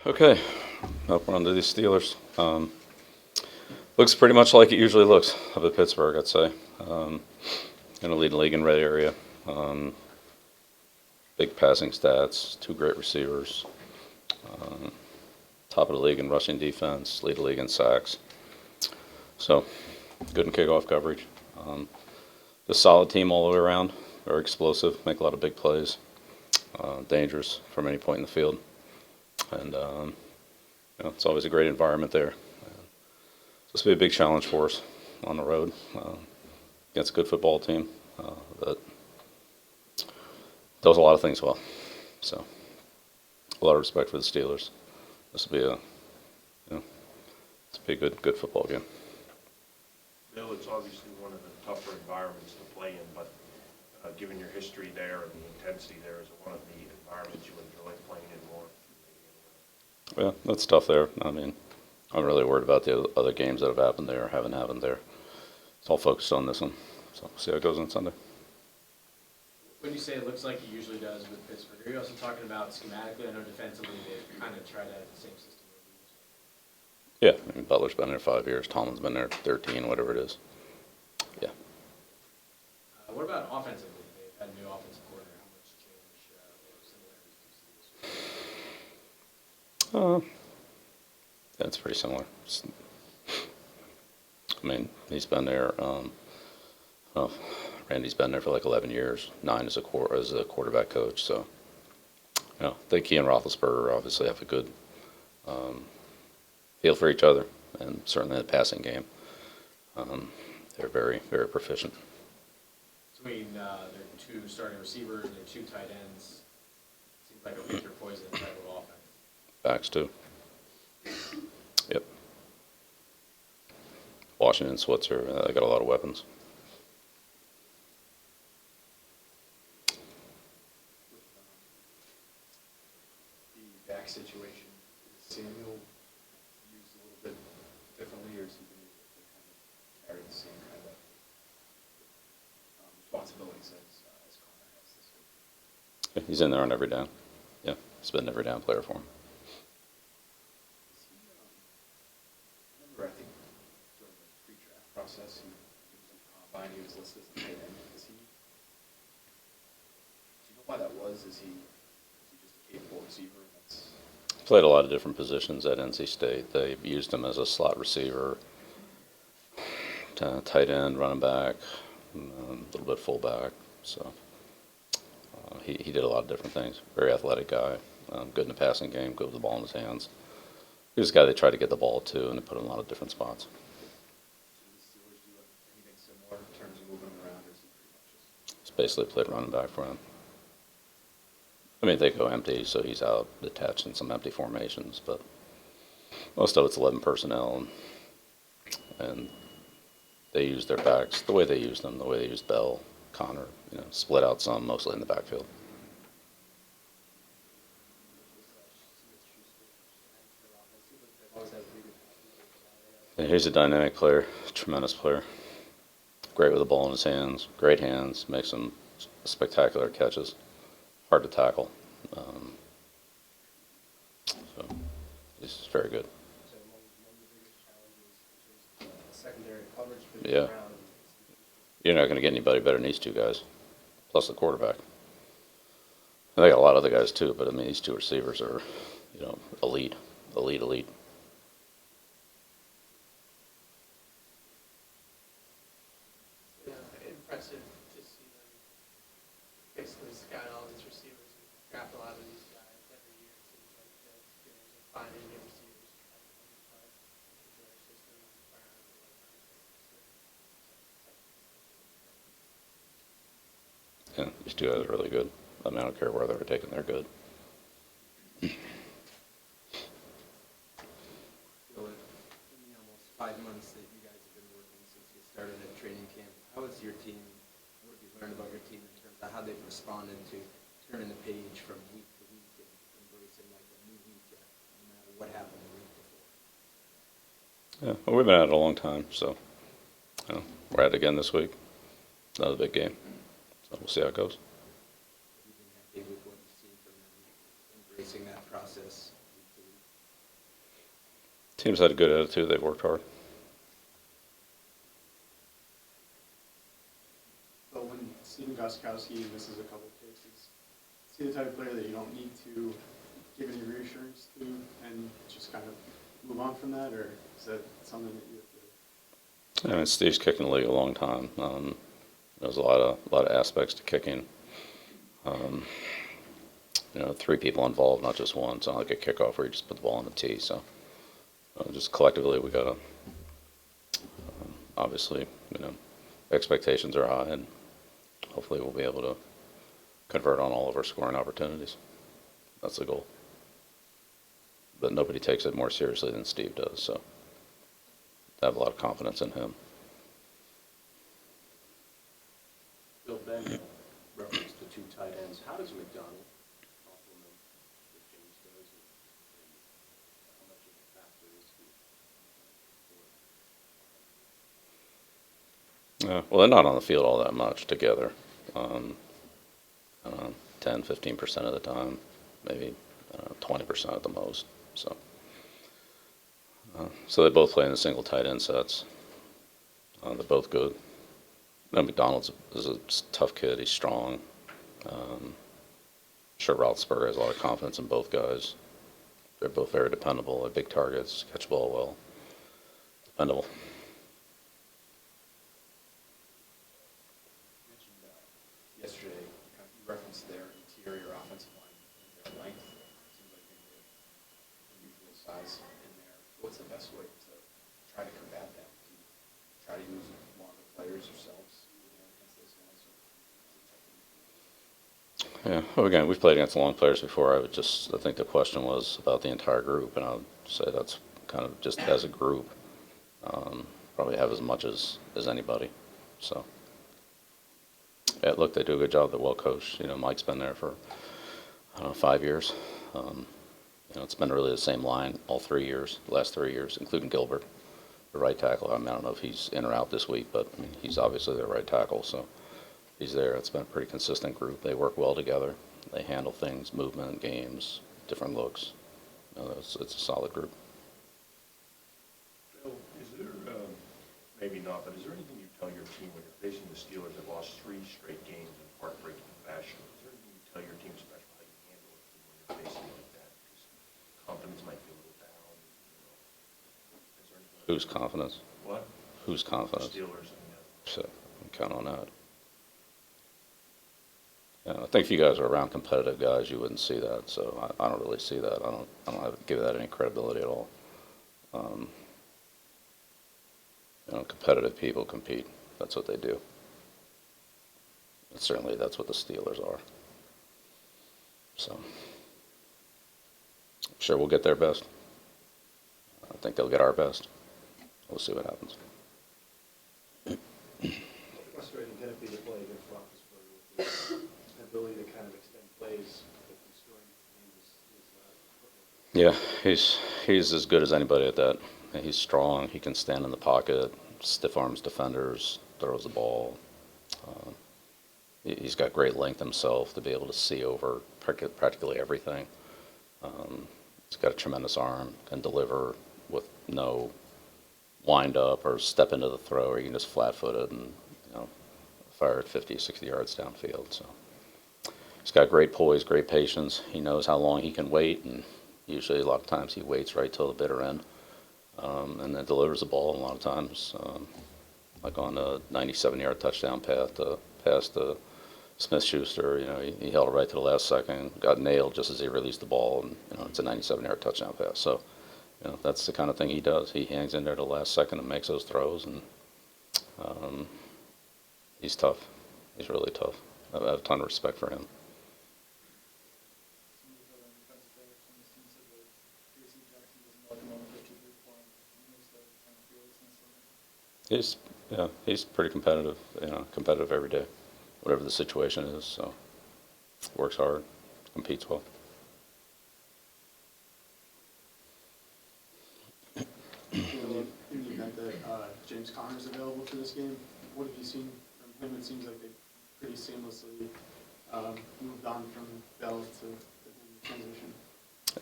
Okay, up we're on to the Steelers. Looks pretty much like it usually looks up at Pittsburgh, I'd say. Going to lead the league in red area. Big passing stats, two great receivers. Top of the league in rushing defense, lead the league in sacks. So, good in kickoff coverage. Just solid team all the way around. Very explosive, make a lot of big plays. Dangerous from any point in the field. And it's always a great environment there. This will be a big challenge for us on the road against a good football team that does a lot of things well. So, a lot of respect for the Steelers. This will be a good football game. Bill, it's obviously one of the tougher environments to play in, but given your history there and the intensity there, is it one of the environments you enjoy playing in more? Yeah, that's tough there. I mean, I'm really worried about the other games that have happened there or haven't happened there. It's all focused on this one. So we'll see how it goes on Sunday. When you say it looks like it usually does with Pittsburgh, are you also talking about schematically? I know defensively they kind of try to have the same system. Yeah, I mean, Butler's been there 5 years. Tomlin's been there 13, whatever it is. Yeah. What about offensively? They've had a new offensive coordinator. How much change or similarities do you see this week? Yeah, it's pretty similar. I mean, he's been there. Randy's been there for like 11 years, 9 as a quarterback coach. So, I think he and Roethlisberger obviously have a good feel for each other, and certainly in the passing game, they're very, very proficient. Between their two starting receivers and their two tight ends, seems like a winter poison type of offense. Backs too. Yep. Washington, Switzer, they got a lot of weapons. The back situation, is Samuel used a little bit differently, or is he going to kind of carry the same kind of responsibilities as Connor has this week? Yeah, he's in there on every down. Yeah, he's been an every down player for him. I think during the pre-draft process, he was in combine, he was listed as a tight end. Do you know why that was? Is he just a capable receiver? Played a lot of different positions at NC State. They used him as a slot receiver, tight end, running back, a little bit fullback. So he did a lot of different things. Very athletic guy, good in the passing game, good with the ball in his hands. He was a guy they tried to get the ball to, and they put him in a lot of different spots. Do the Steelers do anything similar in terms of moving him around, or is he pretty much just... He's basically played running back for them. I mean, they go empty, so he's out detached in some empty formations, but most of it's 11 personnel, and they use their backs the way they use them, the way they use Bell, Connor, split out some, mostly in the backfield. And he's a dynamic player, tremendous player. Great with the ball in his hands, great hands, makes some spectacular catches. Hard to tackle. So he's very good. So one of the biggest challenges in terms of secondary coverage for the Yeah. ground. You're not going to get anybody better than these two guys, plus the quarterback. And they got a lot of other guys too, but I mean these two receivers are, elite. Yeah, impressive to see them basically scout all these receivers and draft a lot of these guys every year. It seems like the experience of finding new receivers try to come into our system and learn how to like Yeah, these two guys are really good. I mean, I don't care where they're taken, they're good. So in the almost 5 months that you guys have been working since you started at training camp, how has your team, what have you learned about your team in terms of how they've responded to turning the page from week to week and embracing like a new week no matter what happened the week before? Yeah, well, we've been at it a long time, so we're at it again this week. Another big game. So we'll see how it goes. Have you been happy with what you've seen from them embracing that process week to week? Team's had a good attitude. They've worked hard. But when Stephen Gostkowski misses a couple kicks, is he the type of player that you don't need to give any reassurance to and just kind of move on from that, or is that something that you have to? I mean, Steve's kicking the league a long time. There's a lot of aspects to kicking. You know, 3 people involved, not just one. It's not like a kickoff where you just put the ball on the tee. So just collectively, we got to obviously, you know, expectations are high, and hopefully we'll be able to convert on all of our scoring opportunities. That's the goal. But nobody takes it more seriously than Steve does, so I have a lot of confidence in him. Bill, Ben referenced the 2 tight ends. How does McDonald complement what James does, and how much of a factor is he? Well, they're not on the field all that much together. I don't know, 10, 15% of the time, maybe 20% at the most. So they both play in the single tight end sets. They're both good. No, McDonald's is a tough kid. He's strong. Sure, Roethlisberger has a lot of confidence in both guys. They're both very dependable. They're big targets, catch the ball well. Dependable. You mentioned yesterday, kind of, you referenced their interior offensive line, their length. It seems like maybe they're unusual size in there. What's the best way to try to combat that? Do you try to use longer players yourselves against those guys? Yeah. Well, again, we've played against long players before. I think the question was about the entire group, and I would say that's kind of just as a group, probably have as much as anybody. So, yeah, look, they do a good job. They're well coached. You know, Mike's been there for, I don't know, 5 years. You know, it's been really the same line all 3 years, the last 3 years, including Gilbert, the right tackle. I mean, I don't know if he's in or out this week, but I mean, he's obviously their right tackle, so he's there. It's been a pretty consistent group. They work well together. They handle things, movement, games, different looks. You know, it's a solid group. Bill, is there, maybe not, but is there anything you tell your team when you're facing the Steelers that lost 3 straight games in heartbreaking fashion? Is there anything you tell your team, especially how you handle it when you're facing it like that? Because confidence might be a little down. You know. Is there anything Whose confidence? What? Whose The confidence? Steelers. And, So count on that. Yeah, I think if you guys are around competitive guys, you wouldn't see that. So I don't really see that. I don't have, give that any credibility at all. You know, competitive people compete. That's what they do. And certainly, that's what the Steelers are. So, I'm sure we'll get their best. I think they'll get our best. We'll see what happens. How frustrating can it be to play against Roethlisberger with the ability to kind of extend plays, but the scoring game is Yeah, he's as good as anybody at that. He's strong. He can stand in the pocket, stiff arms defenders, throws the ball. He's got great length himself to be able to see over practically everything. He's got a tremendous arm, can deliver with no wind up or step into the throw, or you can just flat footed and, you know, fire at 50, 60 yards downfield. So he's got great poise, great patience. He knows how long he can wait, and usually a lot of times he waits right till the bitter end, and then delivers the ball. And a lot of times, like on a 97-yard touchdown pass to Smith-Schuster, you know, he held it right to the last second, got nailed just as he released the ball, and you know, it's a 97-yard touchdown pass. So, you know, that's the kind of thing he does. He hangs in there to the last second and makes those throws, and he's tough. He's really tough. I have a ton of respect for him. He's pretty competitive. You know, competitive every day, whatever the situation is. So works hard, competes well. in the event that James Conner's available for this game, what have you seen from him? It seems like they pretty seamlessly moved on from Bell to him in transition.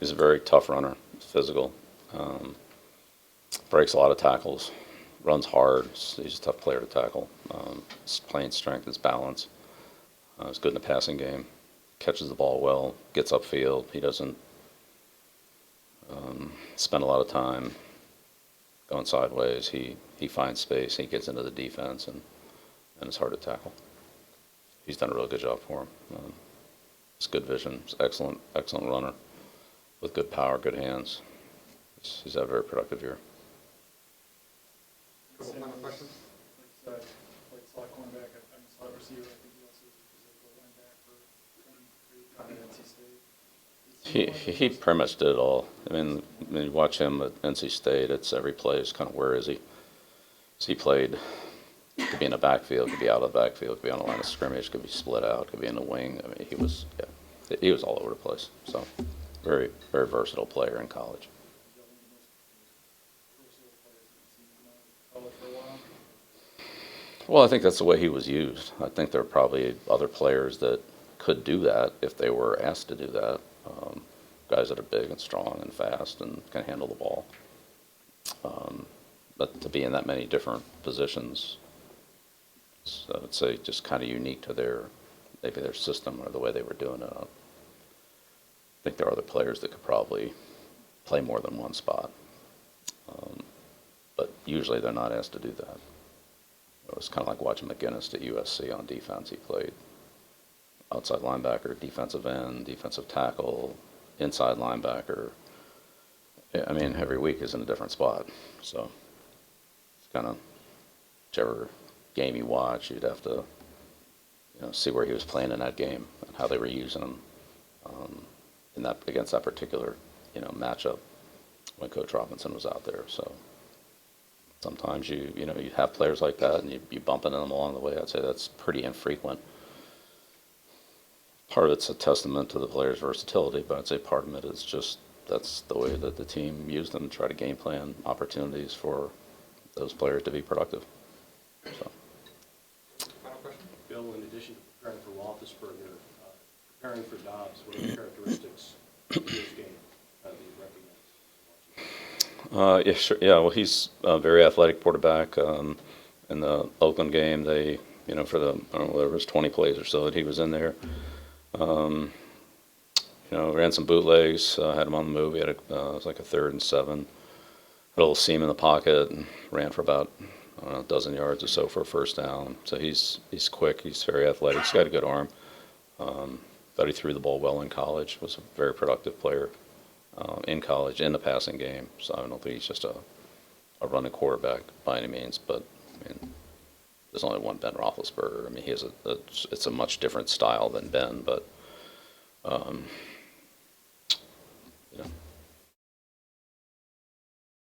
He's a very tough runner, physical. breaks a lot of tackles, runs hard. He's a tough player to tackle. His playing strength, his balance. He's good in the passing game. Catches the ball well, gets upfield. He doesn't spend a lot of time going sideways. He finds space. He gets into the defense, and it's hard to tackle. He's done a really good job for him. It's good vision. He's excellent runner with good power, good hands. He's had a very productive year. Couple final questions? Like slot cornerback, I mean slot receiver, I think he also was a physical linebacker at NC State. He pretty much did it all. I mean, when you watch him at NC State, it's every play is kind of where is he? So he played, could be in the backfield, could be out of the backfield, could be on the line of scrimmage, could be split out, could be in the wing. I mean, he was all over the place. So very, very versatile player in college. Well, I think that's the way he was used. I think there are probably other players that could do that if they were asked to do that. Guys that are big and strong and fast and can handle the ball. But to be in that many different positions, I would say just kind of unique to maybe their system or the way they were doing it. I think there are other players that could probably play more than one spot. But usually they're not asked to do that. It was kind of like watching McGinnis at USC on defense. He played outside linebacker, defensive end, defensive tackle, inside linebacker. I mean, every week is in a different spot. So it's kind of whichever game you watch, you'd have to see where he was playing in that game and how they were using him against that particular matchup when Coach Robinson was out there. So sometimes you have players like that and you bump into them along the way. I'd say that's pretty infrequent. Part of it's a testament to the player's versatility, but I'd say part of it is just that's the way that the team used them to try to game plan opportunities for those players to be productive. So. Final question? Bill, in addition to preparing for Roethlisberger, preparing for Dobbs, what are the characteristics of his game that you recognize? Yeah, sure. Yeah, well, he's a very athletic quarterback. In the Oakland game, they, for the, I don't know, there was 20 plays or so that he was in there. Ran some bootlegs, had him on the move. He had it was like a 3rd and 7. Had a little seam in the pocket and ran for about a dozen yards or so for a first down. So he's quick. He's very athletic. He's got a good arm. Thought he threw the ball well in college. Was a very productive player in college in the passing game. So I don't think he's just a running quarterback by any means. But I mean, there's only one Ben Roethlisberger. I mean, he has it's a much different style than Ben, but